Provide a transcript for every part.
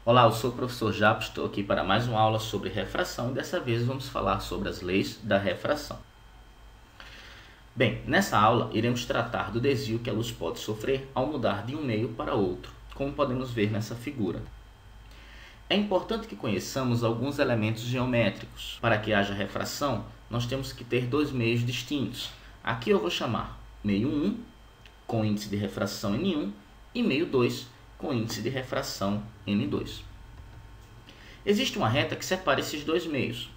Olá, eu sou o professor Japa, estou aqui para mais uma aula sobre refração e dessa vez vamos falar sobre as leis da refração. Bem, nessa aula iremos tratar do desvio que a luz pode sofrer ao mudar de um meio para outro, como podemos ver nessa figura. É importante que conheçamos alguns elementos geométricos. Para que haja refração, nós temos que ter dois meios distintos. Aqui eu vou chamar meio 1, com índice de refração N1, e meio 2, com índice de refração N2. Existe uma reta que separa esses dois meios.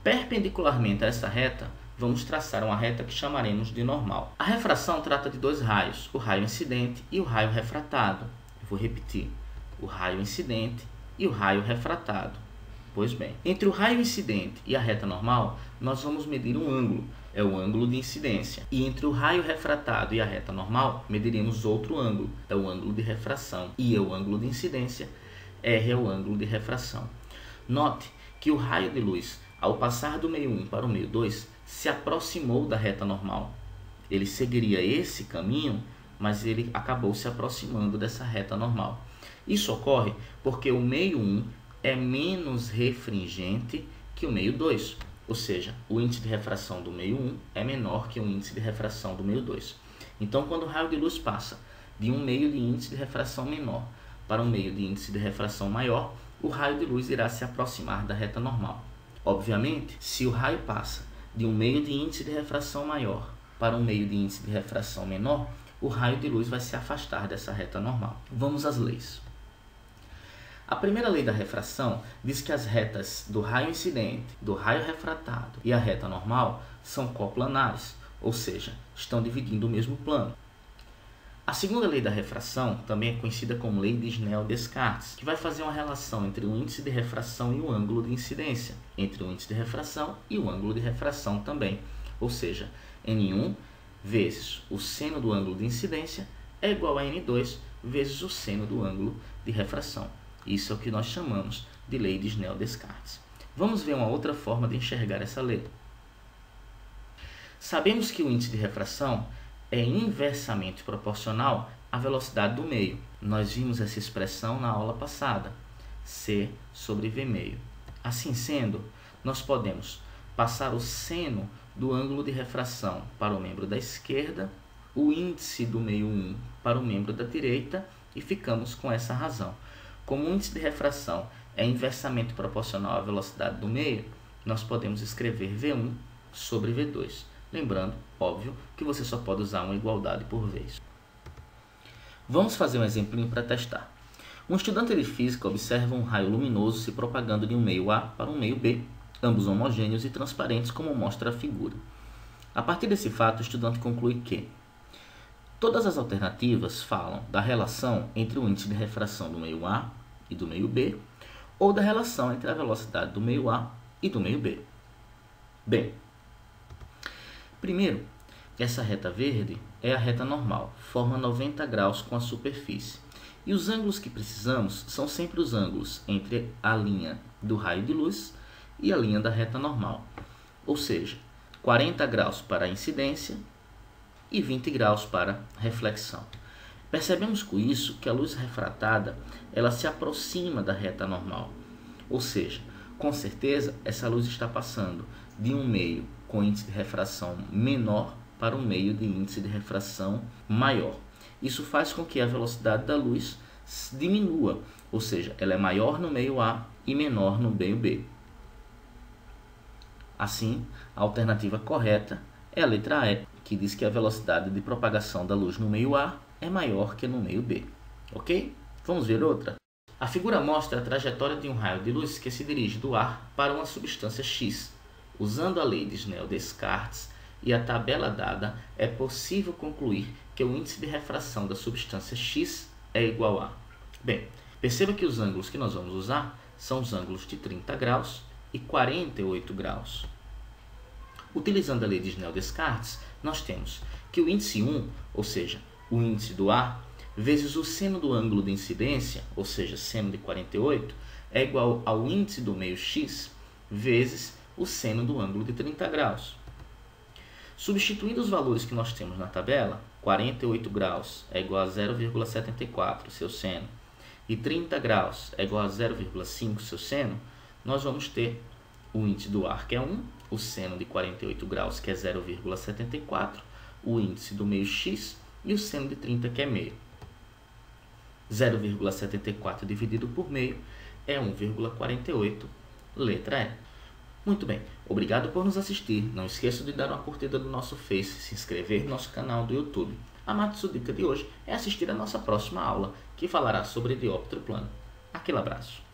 Perpendicularmente a essa reta, vamos traçar uma reta que chamaremos de normal. A refração trata de dois raios, o raio incidente e o raio refratado. Eu vou repetir, o raio incidente e o raio refratado. Pois bem, entre o raio incidente e a reta normal, nós vamos medir um ângulo, é o ângulo de incidência. E entre o raio refratado e a reta normal, mediremos outro ângulo, é o ângulo de refração. E é o ângulo de incidência, R é o ângulo de refração. Note que o raio de luz, ao passar do meio 1 para o meio 2, se aproximou da reta normal. Ele seguiria esse caminho, mas ele acabou se aproximando dessa reta normal. Isso ocorre porque o meio 1 é menos refringente que o meio 2. Ou seja, o índice de refração do meio 1 é menor que o índice de refração do meio 2. Então, quando o raio de luz passa de um meio de índice de refração menor para um meio de índice de refração maior, o raio de luz irá se aproximar da reta normal. Obviamente, se o raio passa de um meio de índice de refração maior para um meio de índice de refração menor, o raio de luz vai se afastar dessa reta normal. Vamos às leis. A primeira lei da refração diz que as retas do raio incidente, do raio refratado e a reta normal são coplanares, ou seja, estão dividindo o mesmo plano. A segunda lei da refração também é conhecida como lei de Snell-Descartes, que vai fazer uma relação entre o índice de refração e o ângulo de incidência, entre o índice de refração e o ângulo de refração também, ou seja, N1 vezes o seno do ângulo de incidência é igual a N2 vezes o seno do ângulo de refração. Isso é o que nós chamamos de lei de Snell-Descartes. Vamos ver uma outra forma de enxergar essa lei. Sabemos que o índice de refração é inversamente proporcional à velocidade do meio. Nós vimos essa expressão na aula passada, C sobre V meio. Assim sendo, nós podemos passar o seno do ângulo de refração para o membro da esquerda, o índice do meio 1 para o membro da direita e ficamos com essa razão. Como o índice de refração é inversamente proporcional à velocidade do meio, nós podemos escrever V1 sobre V2. Lembrando, óbvio, que você só pode usar uma igualdade por vez. Vamos fazer um exemplinho para testar. Um estudante de física observa um raio luminoso se propagando de um meio A para um meio B, ambos homogêneos e transparentes, como mostra a figura. A partir desse fato, o estudante conclui que todas as alternativas falam da relação entre o índice de refração do meio A e do meio B, ou da relação entre a velocidade do meio A e do meio B. Bem, primeiro, essa reta verde é a reta normal, forma 90 graus com a superfície. E os ângulos que precisamos são sempre os ângulos entre a linha do raio de luz e a linha da reta normal. Ou seja, 40 graus para a incidência e 20 graus para reflexão. Percebemos com isso que a luz refratada ela se aproxima da reta normal. Ou seja, com certeza essa luz está passando de um meio com índice de refração menor para um meio de índice de refração maior. Isso faz com que a velocidade da luz diminua, ou seja, ela é maior no meio A e menor no meio B. Assim, a alternativa correta é a letra E, que diz que a velocidade de propagação da luz no meio A é maior que no meio B. Ok? Vamos ver outra? A figura mostra a trajetória de um raio de luz que se dirige do ar para uma substância X. Usando a lei de Snell-Descartes e a tabela dada, é possível concluir que o índice de refração da substância X é igual a... Bem, perceba que os ângulos que nós vamos usar são os ângulos de 30 graus e 48 graus. Utilizando a lei de Snell-Descartes, nós temos que o índice 1, ou seja, o índice do A, vezes o seno do ângulo de incidência, ou seja, seno de 48, é igual ao índice do meio X vezes o seno do ângulo de 30 graus. Substituindo os valores que nós temos na tabela, 48 graus é igual a 0,74, seu seno, e 30 graus é igual a 0,5 seu seno, nós vamos ter o índice do ar, que é 1, o seno de 48 graus, que é 0,74, o índice do meio x e o seno de 30, que é meio. 0,74 dividido por meio é 1,48, letra E. Muito bem, obrigado por nos assistir. Não esqueça de dar uma curtida no nosso Face, se inscrever no nosso canal do YouTube. A Matsudica de hoje é assistir a nossa próxima aula, que falará sobre dióptero plano. Aquele abraço.